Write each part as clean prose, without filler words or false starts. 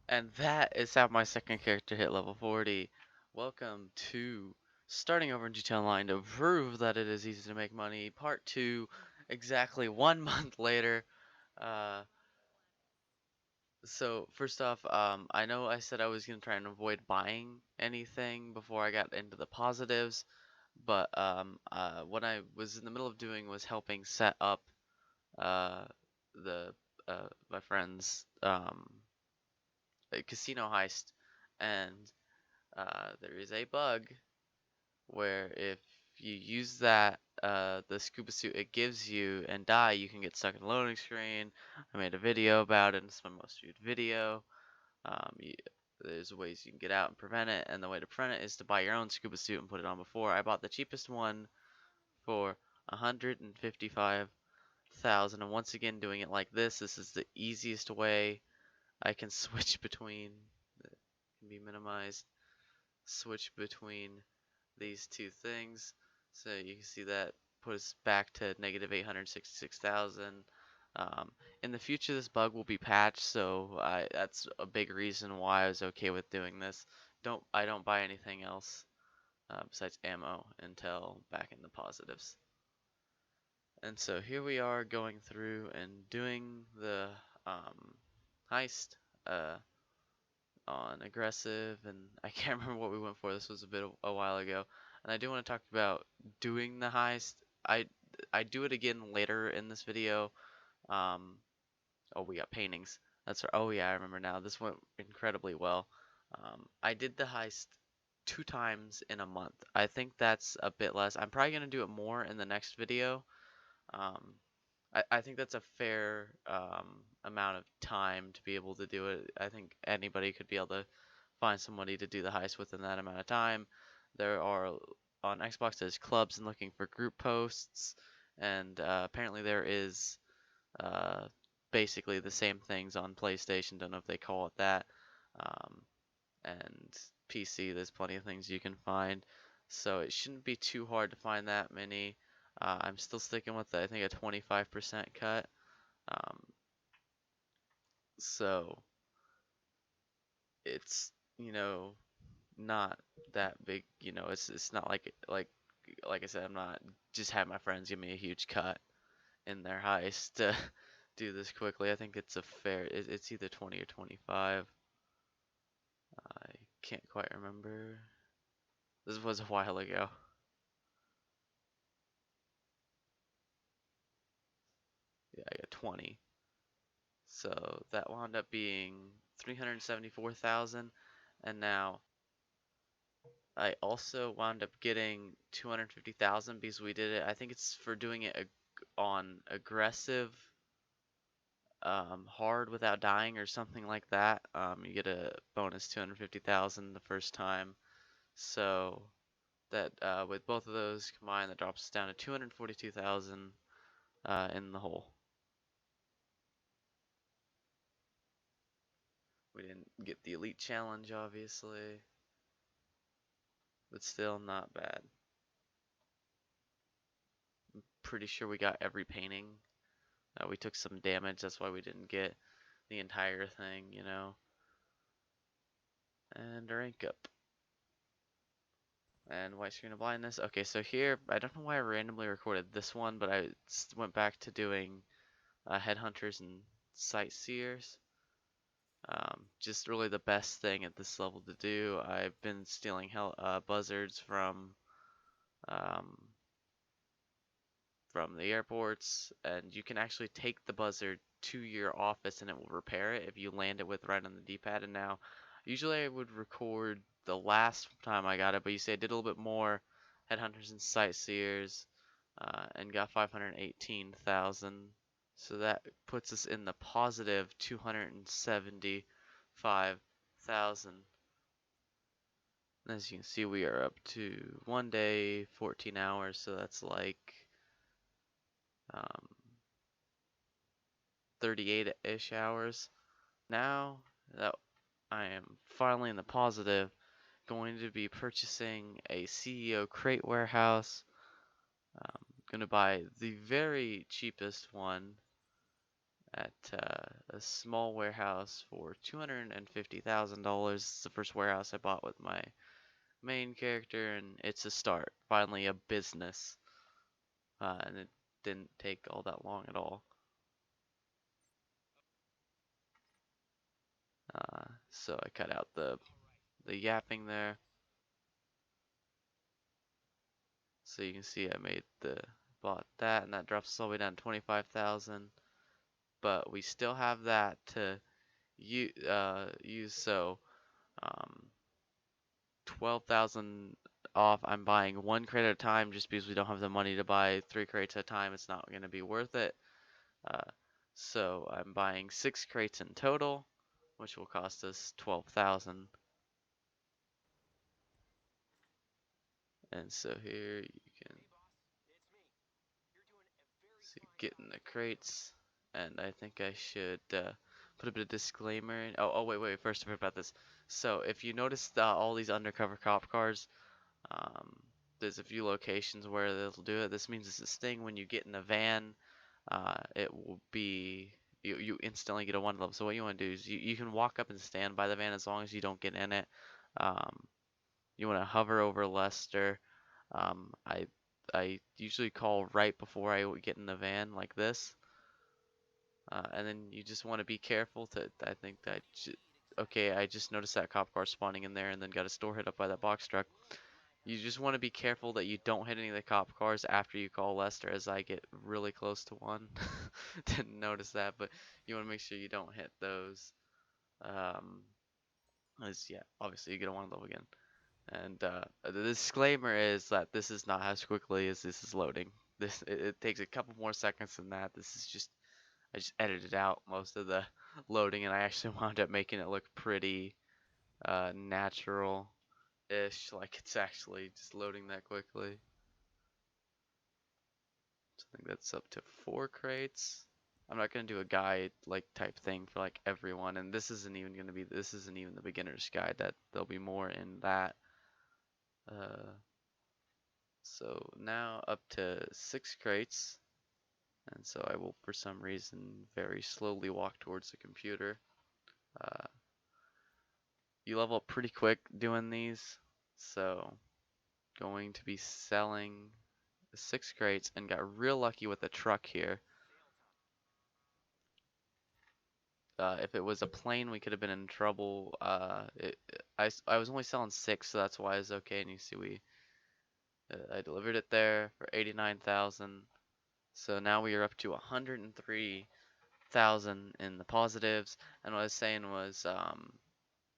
And that is how my second character hit level 40. Welcome to starting over in GTA Online to prove that it is easy to make money. Part 2, exactly 1 month later. Uh, so first off, I know I said I was gonna try and avoid buying anything before I got into the positives, but what I was in the middle of doing was helping set up uh, the my friend's casino heist, and there is a bug where if you use the scuba suit it gives you and die, you can get stuck in the loading screen. I made a video about it. It's my most viewed video. You, there's ways you can get out and prevent it, and the way to prevent it is to buy your own scuba suit and put it on before. I bought the cheapest one for 155,000, and once again doing it like this is the easiest way I can switch between. It can be minimized. Switch between these two things. So you can see that put us back to negative 866,000. Um, in the future, this bug will be patched, so that's a big reason why I was okay with doing this. I don't buy anything else besides ammo until back in the positives. And so here we are going through and doing the heist uh, on aggressive, and I can't remember what we went for. This was a while ago, and I do want to talk about doing the heist. I I do it again later in this video. Um, oh, we got paintings. That's right. Oh yeah, I remember now. This went incredibly well. I did the heist 2 times in a month. I think that's a bit less. I'm probably gonna do it more in the next video. Um, I think that's a fair amount of time to be able to do it. I think anybody could be able to find somebody to do the heist within that amount of time. There are on Xbox there's clubs and looking for group posts, and apparently there is uh, basically the same things on PlayStation. Don't know if they call it that. Um, and PC, there's plenty of things you can find. So it shouldn't be too hard to find that many. I'm still sticking with I think a 25% cut. Um, so it's not that big. It's not like I said. I'm not just having my friends give me a huge cut in their heist to do this quickly. I think it's a fair. It's either 20 or 25. I can't quite remember. This was a while ago. Yeah, I got 20. So that wound up being 374,000, and now I also wound up getting 250,000 because we did it. I think it's for doing it on aggressive, hard without dying or something like that. You get a bonus 250,000 the first time. So that with both of those combined, that drops us down to 242,000 in the hole. We didn't get the elite challenge, obviously, but still not bad. Pretty sure we got every painting. We took some damage, that's why we didn't get the entire thing. And rank up. And white screen of blindness. Okay, so here, I don't know why I randomly recorded this one, but I went back to doing headhunters and sightseers. Just really the best thing at this level to do. I've been stealing buzzards um, from the airports, and you can actually take the buzzard to your office and it will repair it if you land it with right on the D-pad. And now, usually I would record the last time I got it, but you say I did a little bit more headhunters and sightseers, and got 518,000. So that puts us in the positive 275,000. As you can see, we are up to 1 day, 14 hours, so that's like um, 38-ish hours. Now that I am finally in the positive, going to be purchasing a CEO crate warehouse. I'm going to buy the very cheapest one, at a small warehouse for $250,000. It's the first warehouse I bought with my main character, and it's a start. Finally, a business, and it didn't take all that long at all. So I cut out the yapping there, so you can see I made the bought that, and that drops us all the way down to 25,000. But we still have that to use. So um, 12,000 off. I'm buying one crate at a time just because we don't have the money to buy 3 crates at a time. It's not going to be worth it. Uh, so I'm buying 6 crates in total, which will cost us 12,000. And so here you can see getting the crates. And I think I should put a bit of disclaimer in. Wait. First, a bit about this. So if you notice all these undercover cop cars, Um, there's a few locations where they'll do it. This means it's this thing when you get in the van, it will be you instantly get a 1 level. So what you want to do is you can walk up and stand by the van as long as you don't get in it. Um, you want to hover over Lester. Um, I I usually call right before I get in the van like this, and then you just want to be careful to. I think that. Okay, I just noticed that cop car spawning in there, and then got a store hit up by that box truck. You just want to be careful that you don't hit any of the cop cars after you call Lester, as I get really close to one. Didn't notice that, but you want to make sure you don't hit those. Um, as yeah, obviously you get a 1 level again. And the disclaimer is that this is not as quickly as this is loading. It takes a couple more seconds than that. This is just I just edited out most of the loading, and I actually wound up making it look pretty natural-ish, like it's actually just loading that quickly. So I think that's up to 4 crates. I'm not gonna do a guide like type thing for like everyone, and this isn't even the beginner's guide. That there'll be more in that. Uh, so now up to 6 crates, and so I will, for some reason, very slowly walk towards the computer. Uh, you level up pretty quick doing these, so going to be selling the 6 crates, and got real lucky with the truck here. If it was a plane, we could have been in trouble. I was only selling 6, so that's why it's okay. And you see, I delivered it there for 89,000. So now we are up to 103,000 in the positives. And what I was saying was,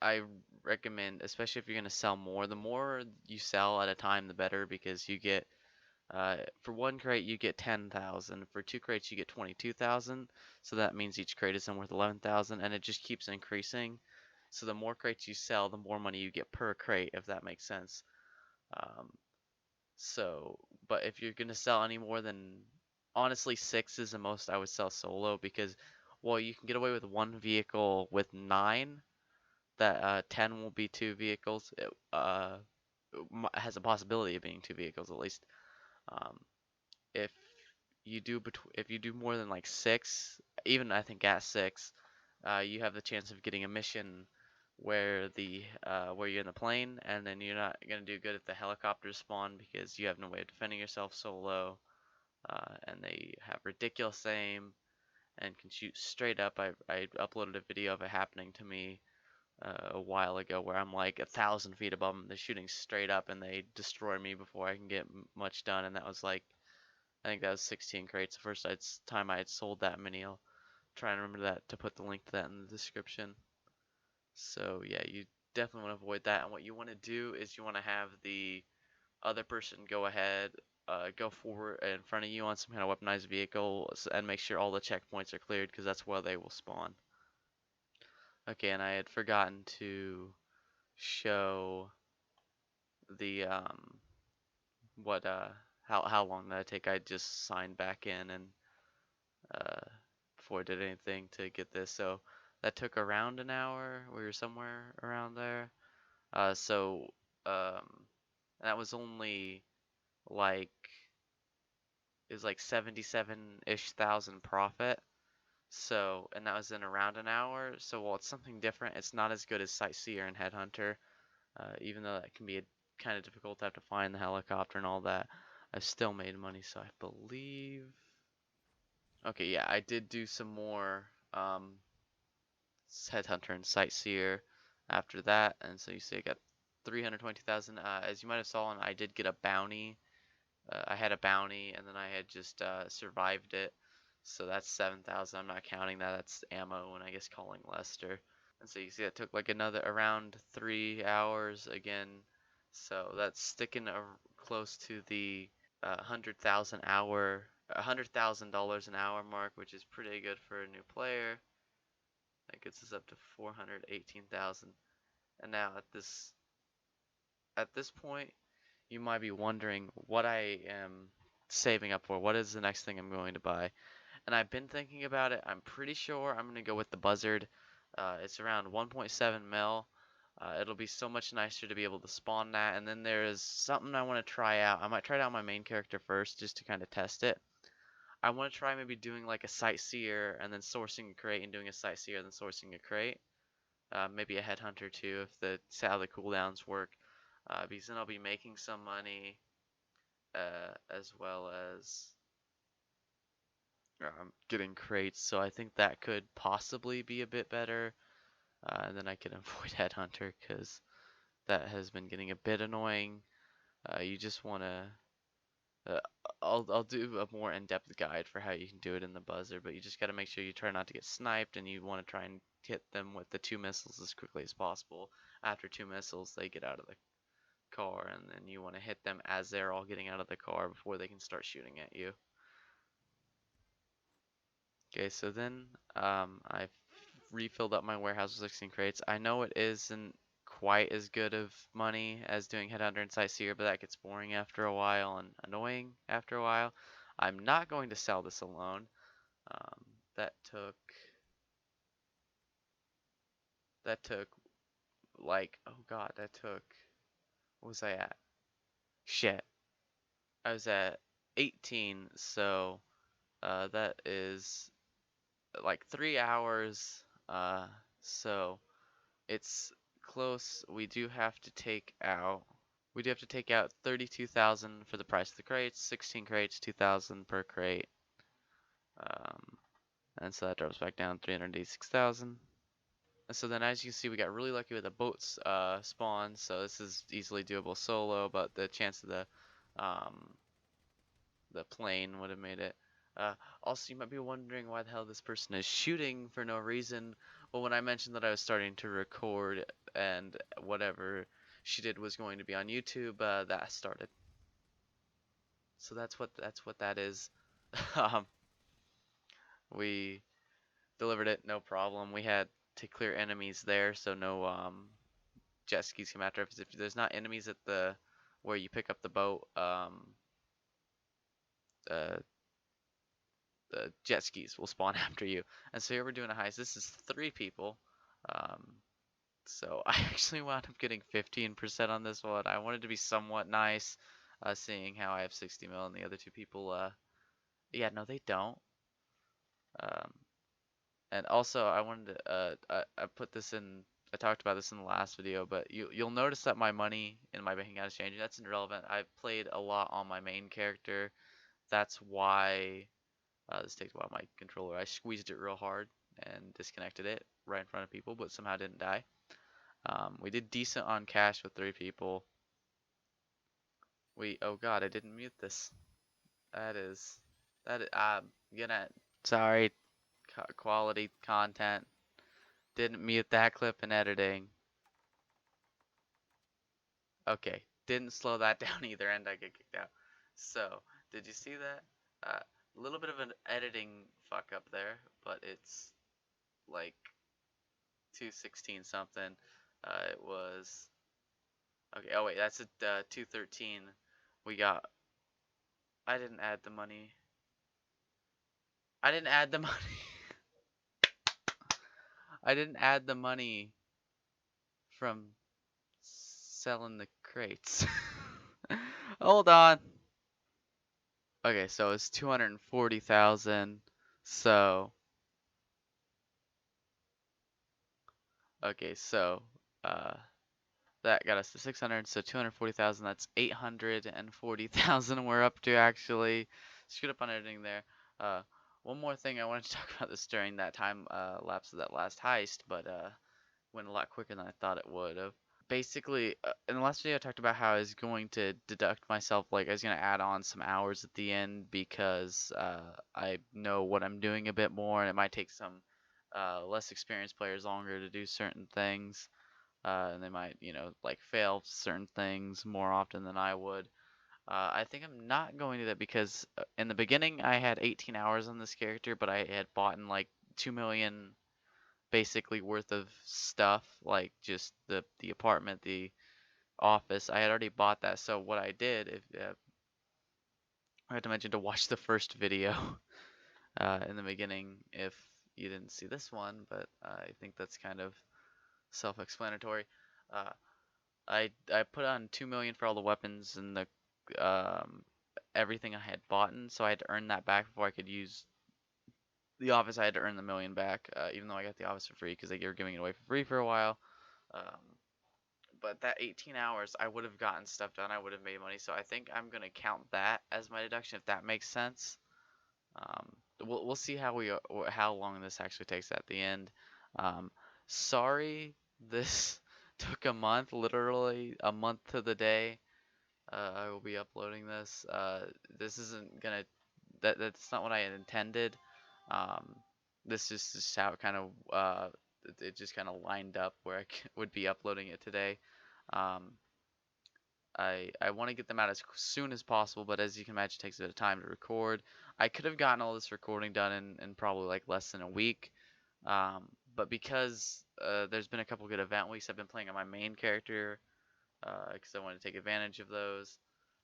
I recommend, especially if you're gonna sell more, the more you sell at a time, the better, because you get for 1 crate, you get 10,000. For 2 crates, you get 22,000. So that means each crate is worth 11,000, and it just keeps increasing. So the more crates you sell, the more money you get per crate, if that makes sense. Um, but if you're gonna sell any more than, honestly, 6 is the most I would sell solo, because, well, you can get away with 1 vehicle with 9. That 10 will be 2 vehicles. It has a possibility of being 2 vehicles at least. Um, if if you do more than like 6, even I think at 6, you have the chance of getting a mission where you're in the plane, and then you're not gonna do good if the helicopters spawn because you have no way of defending yourself solo, and they have ridiculous aim and can shoot straight up. I uploaded a video of it happening to me a while ago where I'm like 1,000 feet above them. They're shooting straight up and they destroy me before I can get much done, and that was like, I think that was 16 crates. The first time I had sold that many. I'll try and remember that to put the link to that in the description. So yeah, you definitely want to avoid that. And what you want to do is you want to have the other person go ahead, go forward in front of you on some kind of weaponized vehicle, and make sure all the checkpoints are cleared, because that's where they will spawn. Okay, and I had forgotten to show the what how long did I take? I just signed back in and uh, before I did anything to get this. So that took around an hour. We were somewhere around there. So that was only like, it was like 77-ish thousand profit. So, and that was in around an hour. So, while it's something different, it's not as good as Sightseer and Headhunter. Even though that can be kind of difficult to have to find the helicopter and all that, I still made money. So I believe. Okay, yeah, I did do some more Headhunter and Sightseer after that, and so you see I got 320,000. As you might have saw, and I did get a bounty. I had a bounty, and then I had just survived it. So that's 7,000. I'm not counting that. That's ammo, and I guess calling Lester. And so you see it took like another around 3 hours again. So that's sticking close to the 100,000 an hour mark, which is pretty good for a new player. That gets us up to 418,000. And now at this point, you might be wondering what I am saving up for. What is the next thing I'm going to buy? And I've been thinking about it. I'm pretty sure I'm going to go with the Buzzard. It's around 1.7 mil. It'll be so much nicer to be able to spawn that. And then there is something I want to try out. I might try it out on my main character first just to kind of test it. I want to try maybe doing like a Sightseer and then sourcing a crate and doing a Sightseer and then sourcing a crate. Maybe a Headhunter too if how the cooldowns work. Because then I'll be making some money as well as getting crates, so I think that could possibly be a bit better. And then I can avoid Headhunter because that has been getting a bit annoying. You just want to. Uh, I'll do a more in-depth guide for how you can do it in the buzzer, but you just got to make sure you try not to get sniped, and you want to try and hit them with the 2 missiles as quickly as possible. After 2 missiles, they get out of the car, and then you want to hit them as they're all getting out of the car before they can start shooting at you. Okay, so then I've refilled up my warehouse with 16 crates. I know it isn't quite as good of money as doing Headhunter and Sightseer, but that gets boring after a while and annoying after a while. I'm not going to sell this alone. Um, that took that took like, oh god, that took, what was I at? Shit, I was at 18, so that is like 3 hours. So it's close. We do have to take out 32,000 for the price of the crates, 16 crates, 2,000 per crate. And so that drops back down 386,000. And so then as you can see, we got really lucky with the boats spawn, so this is easily doable solo, but the chance of the plane would have made it. Also, you might be wondering why the hell this person is shooting for no reason. Well, when I mentioned that I was starting to record and whatever she did was going to be on YouTube, that started. So that's what that is. um, we delivered it, no problem. We had to clear enemies there, so no jet skis come after us. If there's not enemies at the where you pick up the boat, uh, the jet skis will spawn after you. And so here we're doing a heist. This is 3 people. Um, so I actually wound up getting 15% on this one. I wanted to be somewhat nice, seeing how I have 60 mil and the other 2 people, yeah, no, they don't. Um, and also I wanted to, I put this in, I talked about this in the last video, but you'll notice that my money in my bank account is changing. That's irrelevant. I played a lot on my main character. That's why this takes a while. My controller, I squeezed it real hard and disconnected it right in front of people, but somehow didn't die. We did decent on cash with 3 people. Oh god, I didn't mute this. I'm gonna, sorry, quality content. Didn't mute that clip in editing. Okay, didn't slow that down either, and I get kicked out. So, did you see that? A little bit of an editing fuck up there, but it's like 216 something. It was okay. Oh wait, that's at 213. We got. I didn't add the money. I didn't add the money. I didn't add the money from selling the crates. Hold on. Okay, so it's 240,000. So Okay, so uh, that got us to 600, so 240,000, that's 840,000 we're up to actually. Screwed up on editing there. Uh, one more thing, I wanted to talk about this during that time lapse of that last heist, but went a lot quicker than I thought it would have. Basically, in the last video I talked about how I was going to deduct myself, like I was going to add on some hours at the end because I know what I'm doing a bit more, and it might take some less experienced players longer to do certain things, and they might, like fail certain things more often than I would. I think I'm not going to do that because in the beginning I had 18 hours on this character, but I had bought in like 2 million basically worth of stuff, like just the apartment, the office. I had already bought that. So what I did, if I had to mention to watch the first video in the beginning if you didn't see this one, but I think that's kind of self-explanatory. Uh, I put on 2 million for all the weapons and the um, everything I had bought in, so I had to earn that back before I could use the office. I had to earn the million back, even though I got the office for free because they were giving it away for free for a while. Um, but that 18 hours, I would have gotten stuff done. I would have made money. So I think I'm gonna count that as my deduction, if that makes sense. Um, we'll see how long this actually takes at the end. Um, sorry, this took a month, literally a month to the day. I will be uploading this. This isn't gonna that's not what I had intended. Um, this is just how it kind of it just kind of lined up where I would be uploading it today. Um, I want to get them out as soon as possible, but as you can imagine, it takes a bit of time to record. I could have gotten all this recording done in probably like less than a week. Um, but because there's been a couple good event weeks, I've been playing on my main character because I want to take advantage of those.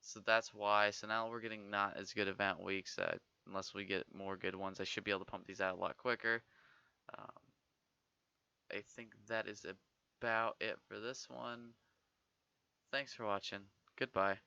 So that's why. So now we're getting not as good event weeks unless we get more good ones. I should be able to pump these out a lot quicker. Um, I think that is about it for this one. Thanks for watching. Goodbye.